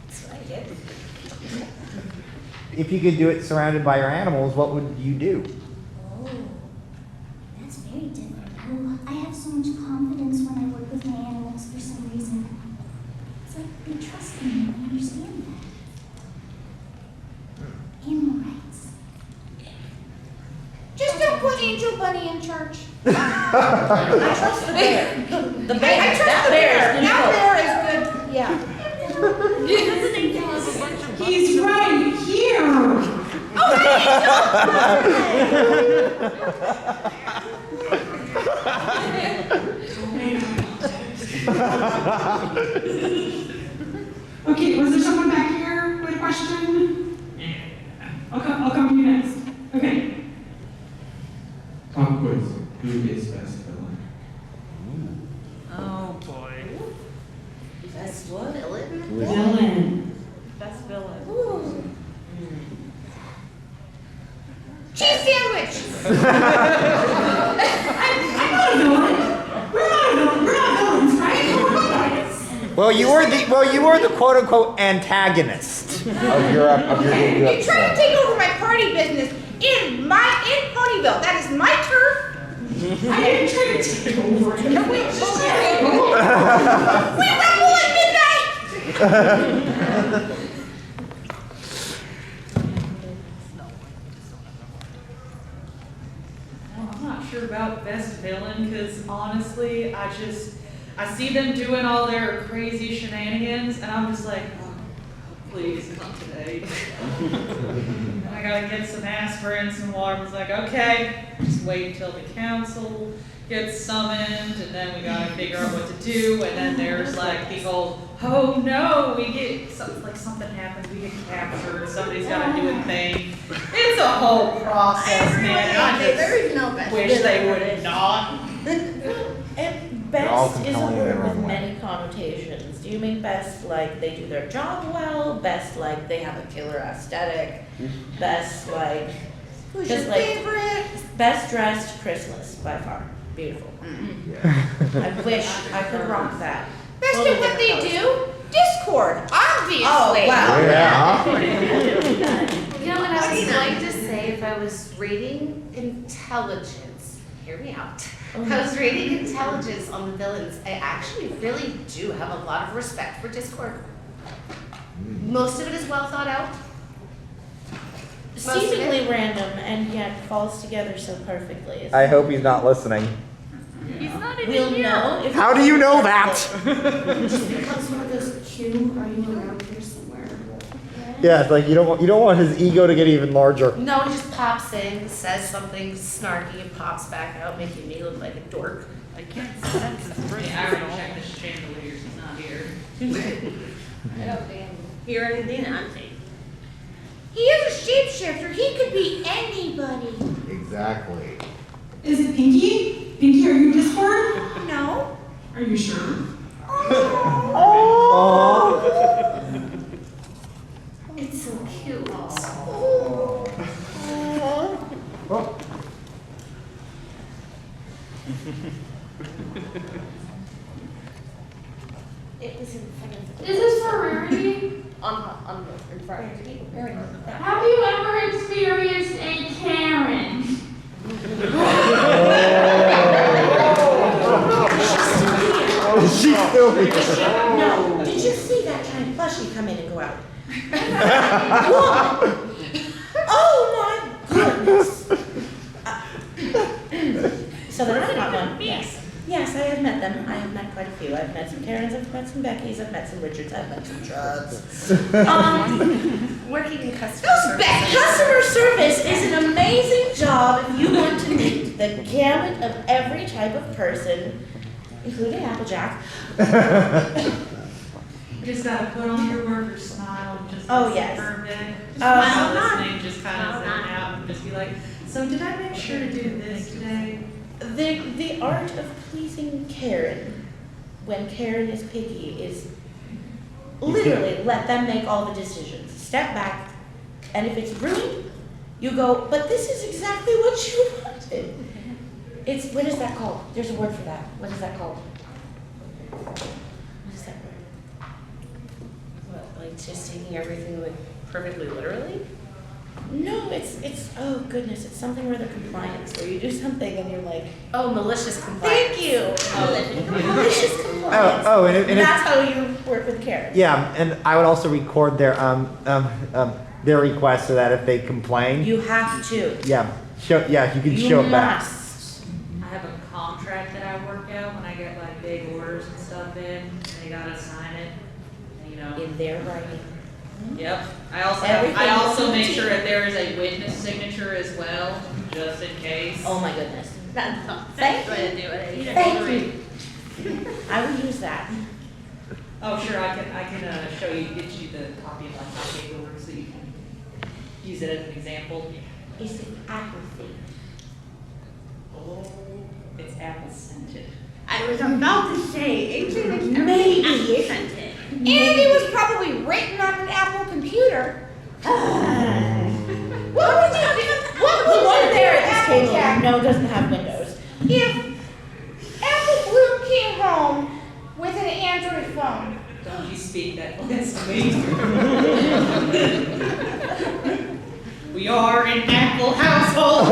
That's what I did. If you could do it surrounded by your animals, what would you do? Oh, that's very different. Oh, I have so much confidence when I work with my animals for some reason. It's like they trust me and I understand that. Animal rights. Just don't put Angel Bunny in charge. I trust the bear. The bear. I trust That the bear bear. is That bear is good. Yeah. He's right here. Okay, was there someone back here with a question? Yeah. I'll come to you next. Okay. what? Villain. Best villain. Cheese sandwich! I'm not a villain. We're not villains, right? We're guys. Well, you were the quote unquote antagonist. Of your You try to take over my party business in Ponyville. That is my turf. I didn't try to take over it. No, wait, we rumble at midnight! I'm not sure about best villain, because honestly, I see them doing all their crazy shenanigans, and I'm just like, oh, please, not today. And I gotta get some aspirin, some water. It's like, okay, just wait until the council gets summoned, and then we gotta figure out what to do, and then there's like the whole, oh no, something happens, we get captured, somebody's gotta do a thing. It's a whole process, man. I There is just no best wish they villain. would not. And They're all best is a compelling in word their with own way. many connotations. Do you mean best like they do their job well? Best like they have a killer aesthetic? Best like Who's just your like favorite? best dressed Chrysalis by far. Beautiful. I wish I could rock that. Best Totally at what they different do? Discord, obviously. Oh, wow. Yeah. You know what I was going to say if I was rating intelligence? Hear me out. If I was rating intelligence on the villains, I actually really do have a lot of respect for Discord. Most of it is well thought out. Most of it- Seemingly random and yet falls together so perfectly. I hope he's not listening. He's not even We'll here. know if How do you know that? Just becomes one of those Q, are you around here somewhere? Yeah, it's like you don't want his ego to get even larger. No, he just pops in, says something snarky, and pops back out, making me look like a dork. I can't sense his I presence already at all. checked the chandeliers, he's not here. I don't hear anything I'm saying. He is a shapeshifter. He could be anybody. Exactly. Is it Pinkie? Pinkie, are you in Discord? No. Are you sure? It's so cute. It was in front of Is this for Rarity? in front of the Have you ever experienced a Karen? She's still here. No, did you see that giant plushie come in and go out? Oh my goodness! So there's not one. Yes. Yes, I have met them. I have met quite a few. I've met some Karens, I've met some Beckys, I've met some Richards, I've met some Chuds. Working in customer service. Customer service is an amazing job if you want to meet the gamut of every type of person, including Applejack. You just gotta put on your worker smile and just Oh, listen yes. for a bit. Smile, Just listening, just kind of zone out and just be like, so did I make sure to do this today? The art of pleasing Karen, when Karen is picky, is literally let them make all the decisions. Step back, and if it's rude, you go, but this is exactly what you wanted. It's, what is that called? There's a word for that. What is that called? What is that word? What, like just taking everything like perfectly literally? No, it's, oh goodness, it's something where they're compliance, where you do something and you're like, Oh, malicious compliance. thank you. Malicious compliance. And That's how you work with Karen. yeah, and I would also record their request so that if they complain, You have to. you can show it back. must. I have a contract that I work out when I get like big orders and stuff in, and they gotta sign it, you know. In their writing. Yep. I Everything also is make routine. sure that there is a witness signature as well, just in case. Oh my goodness. That's not Thank the way to do it. Thank you. I will use that. Oh, sure, I can show you, get you the copy of my paperwork so you can use it as an example. Is it apathy? Oh, it's apple scented. I was about to say, Adrian is Maybe. scented. And it was probably written on an Apple computer. What would you do? What The would one you do there at at this Apple table, Jack no, doesn't have windows. if Apple Bloom came home with an Android phone? Don't you speak that last to me. We are an Apple household.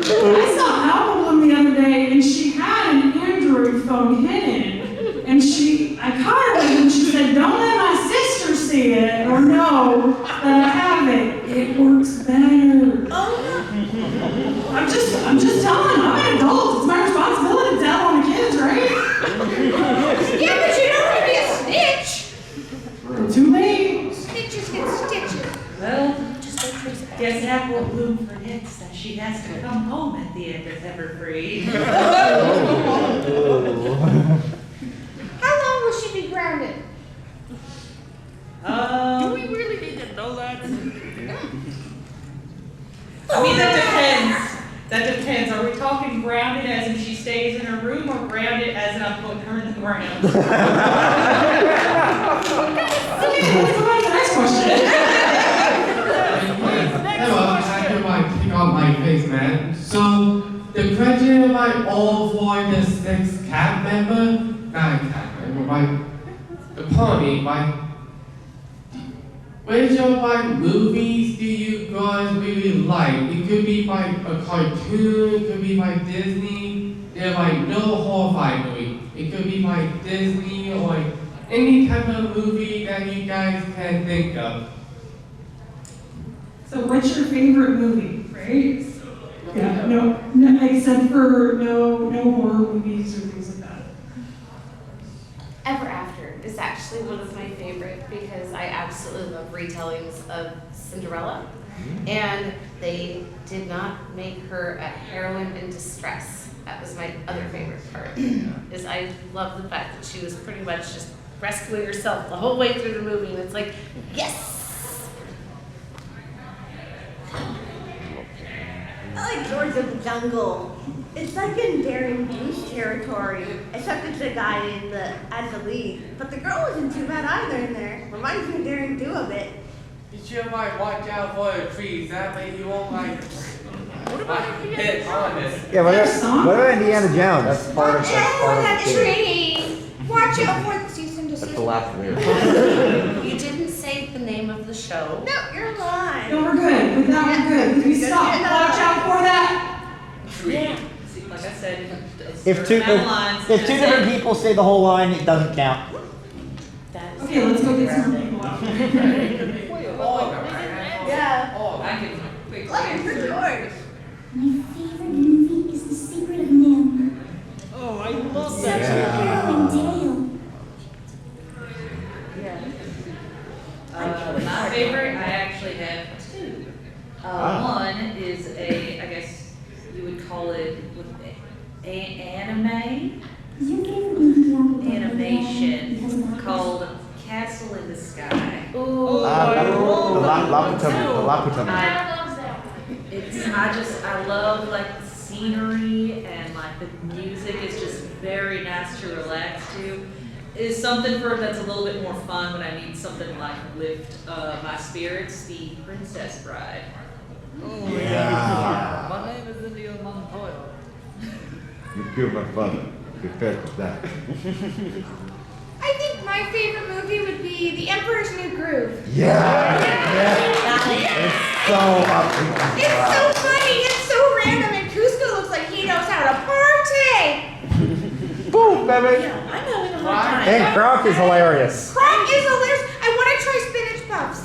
I saw Apple Bloom the other day, and she had an Android phone hidden. And I caught her with it, and she said, "Don't let my sister see it or know that I have it. It works better." I'm just telling. I'm an adult. It's my responsibility to tell on the kids, right? Yeah, but you don't want to be a snitch. Too late. Snitches get stitches. Well, guess Apple Bloom forgets that she has to come home at the end of Everfree. How long will she be grounded? Do we really need to know that? I mean, that depends. That depends. Are we talking grounded as in she stays in her room, or grounded as in I'm putting her in the ground? Okay, let's go on to the next question. Hello, I can pick up my face, man. So, the question about all for the 6 cast member, the pony, which of movies do you guys really like? It could be by a cartoon, it could be by Disney. They're no horrifying movie. It could be by Disney or any type of movie that you guys can think of. So what's your favorite movie, right? Yeah, no, except for no horror movies or things like that. Ever After is actually one of my favorite because I absolutely love retellings of Cinderella. And they did not make her a heroine in distress. That was my other favorite part. Is I love the fact that she was pretty much just rescuing herself the whole way through the movie, and it's like, yes. I like Lords of the Jungle. It's like in Daring Goose territory, except it's a guy as the lead. But the girl isn't too bad either in there. Reminds me of Daring Do a bit. You should watch out for the trees. That way you won't hit on it. Yeah, what about Indiana Jones? That's part of Watch out for that the tree. Watch out for the cease and That's desist. the last lyric. You didn't say the name of the show. No, you're lying. No, we're good. With that, we're good. We stop. Watch out for that. Yeah. See, like I said, If two different people say the whole line, it doesn't count. Okay, let's go get some more people out. Yeah. Oh, I can quickly Look, answer. it's yours. My favorite movie is The Secret of Nim. Oh, I love Such that. a harrowing tale. My favorite, I actually have 2. One is I guess you would call it anime Is your favorite movie animation called Castle in the Sky. The Laputami. I love like the scenery and like the music is just very nice to relax to. Is something that's a little bit more fun when I need something to like lift my spirits. The Princess Bride. Oh, yeah. My name is India Montoya. You killed my father. Be fair with that. I think my favorite movie would be The Emperor's New Groove. Yeah. It's so up. It's so funny, it's so random, and Cusco looks like he knows how to party. Boom, baby. Yeah, I'm having a hard time. And Croc is hilarious. Croc is hilarious. I want to try spinach puffs.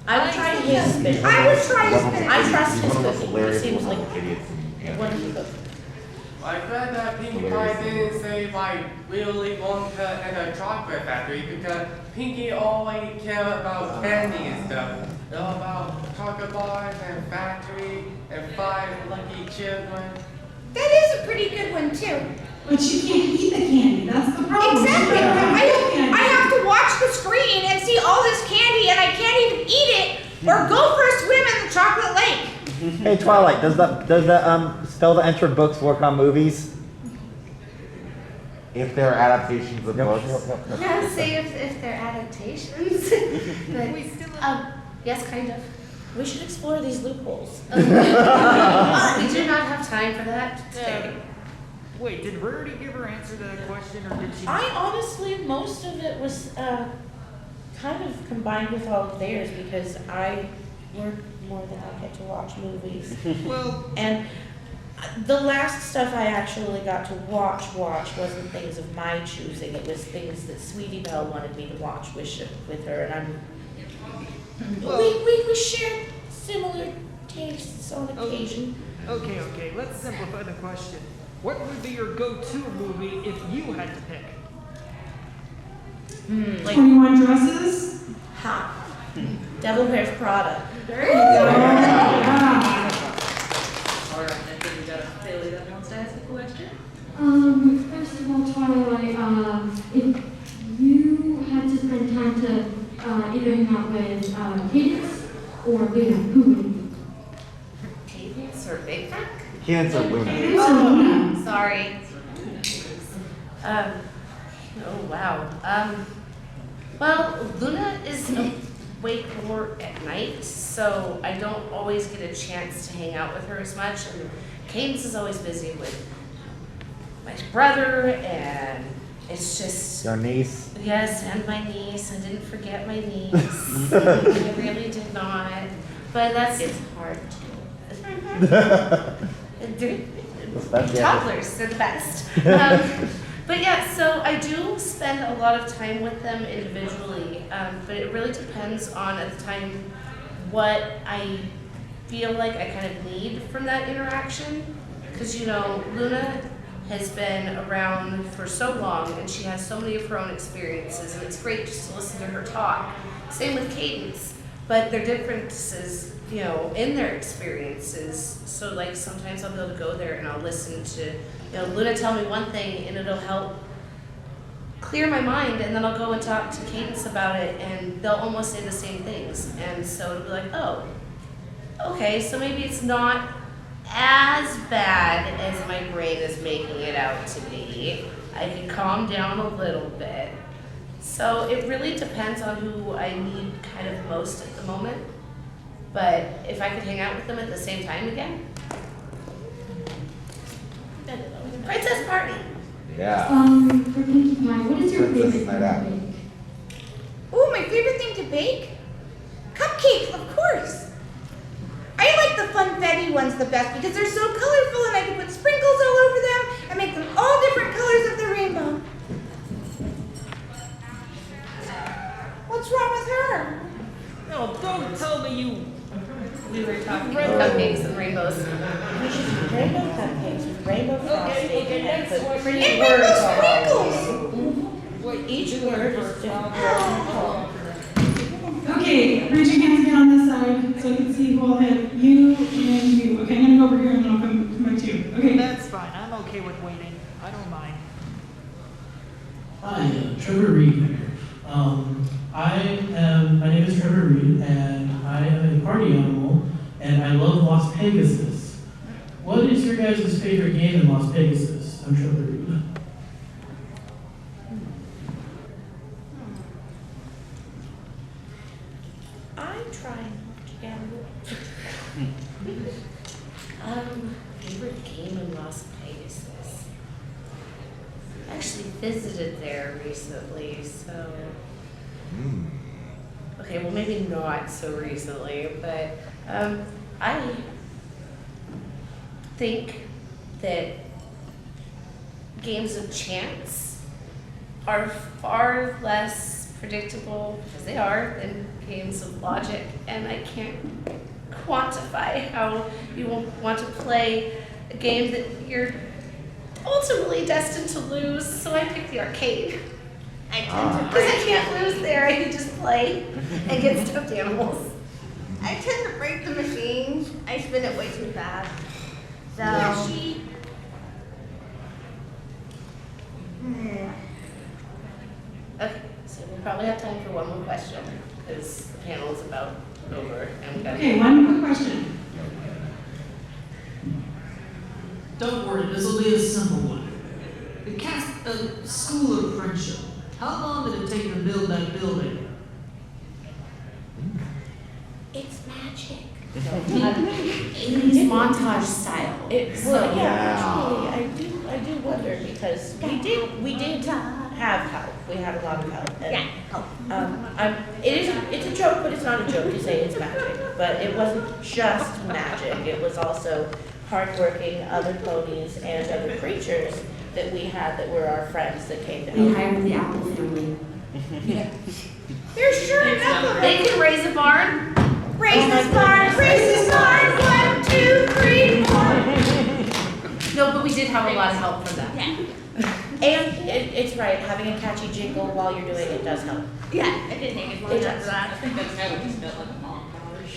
I would try his spinach. I would try spinach. I trust his One of the most cooking. It hilarious seems like idiots in what he cooks. I read that Pinkie Pie didn't say Willy Wonka and a chocolate factory because Pinkie always cared about candy and stuff. About chocolate bars and factory and 5 lucky children. That is a pretty good one, too. But you can't eat the candy. That's the problem. Exactly. I have to watch the screen and see all this candy, and I can't even eat it or go for a swim in the chocolate lake. Hey Twilight, does the spell the enter books work on movies? If there are adaptations of books. I gotta say if they're adaptations, but yes, kind of. We should explore these loopholes. We do not have time for that today. Wait, did Rarity give her answer to that question, or did she? I honestly, most of it was kind of combined with all of theirs because I work more than I get to watch movies. Well, and the last stuff I actually got to watch wasn't things of my choosing. It was things that Sweetie Belle wanted me to watch with her, and we shared similar tastes on occasion. Okay, let's simplify the question. What would be your go-to movie if you had to pick? 21 Dresses? Ha. Devil Wears Prada. There you go. Alright, I think we got a Bailey that wants to ask a question. First of all, Twilight, if you had to spend time to either hang out with Cadence or Luna, who would it be? Cadence or Big Mac? Cadence or Luna? Oh, sorry. Oh wow. Well, Luna is awake more at night, so I don't always get a chance to hang out with her as much. And Cadence is always busy with my brother, and it's just. Your niece? Yes, and my niece. I didn't forget my niece. I really did not. But it's hard to. Toddlers, they're the best. But yeah, so I do spend a lot of time with them individually, but it really depends on at the time what I feel like I kind of need from that interaction. Because Luna has been around for so long and she has so many of her own experiences, and it's great just to listen to her talk. Same with Cadence, but their differences in their experiences. So like sometimes I'll be able to go there and I'll listen to, Luna tell me one thing and it'll help clear my mind, and then I'll go and talk to Cadence about it and they'll almost say the same things. And so it'll be like, oh, okay, so maybe it's not as bad as my brain is making it out to be. I can calm down a little bit. So it really depends on who I need kind of most at the moment. But if I could hang out with them at the same time again, Princess Party. Yeah. For Pinkie Pie, what is your Princess favorite Night Out. thing to bake? Ooh, my favorite thing to bake? Cupcakes, of course. I like the funfetti ones the best because they're so colorful and I can put sprinkles all over them and make them all different colors of the rainbow. What's wrong with her? No, don't tell me we were talking about cupcakes and rainbows. We should do rainbow cupcakes with rainbow frosting and put pretty And words rainbow all sprinkles. over. Each word is different. Okay, raise your hands again on this side so I can see who all hit you and you. Okay, I'm gonna go over here and then I'll come back to you. Okay. That's fine. I'm okay with waiting. I don't mind. Hi, Trevor Reed here. My name is Trevor Reed, and I am a party animal, and I love Las Pegasus. What is your guys' favorite game in Las Pegasus? I'm Trevor Reed. I try not to gamble. Favorite game in Las Vegas. I actually visited there recently, so. Okay, well maybe not so recently, but I think that games of chance are far less predictable, because they are, than games of logic, and I can't quantify how you will want to play a game that you're ultimately destined to lose, so I pick the arcade. I tend to, because I can't lose there, I can just play and get stuffed animals. I tend to break the machines. I spin it way too fast. So. Okay, so we'll probably have time for one more question, because the panel is about over, and we got. Okay, one quick question. Don't worry, this will be a simple one. The School of Friendship. How long did it take to build that building? It's magic. 80s montage style. Well, yeah, actually, I do wonder because we did have help. We had a lot of help. And, it's a joke, but it's not a joke to say it's magic. But it wasn't just magic. It was also hardworking other ponies and other creatures that we had that were our friends that came to help. We hired the Apple family. There's sure enough of They them. can raise a barn. Raise this barn, raise this barn, 1, 2, 3, 4. No, but we did have a lot of help from them. Yeah. And it's right, having a catchy jingle while you're doing it does help. Yeah, it didn't take as long It as does. that. I think that's how we just felt like a montage.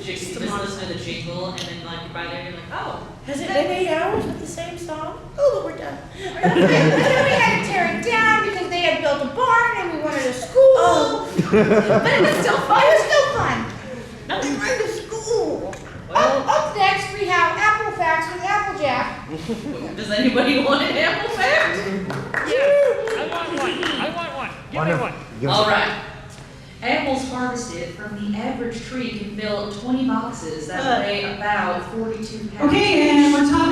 Just listen to the jingle and then like by there you're like, oh. Has it been 8 hours with the same song? Oh, but we're done. But then we had to tear it down because they had built a barn and we wanted a school. Oh. But it was still fun. It was still fun. No, we went to school. Up next, we have Apple Facts with Applejack. Does anybody want an apple fact? Yeah, I want one. Give me one. All right. Apples harvested from the average tree can fill 20 boxes that weigh about 42 pounds. Okay, and we're talking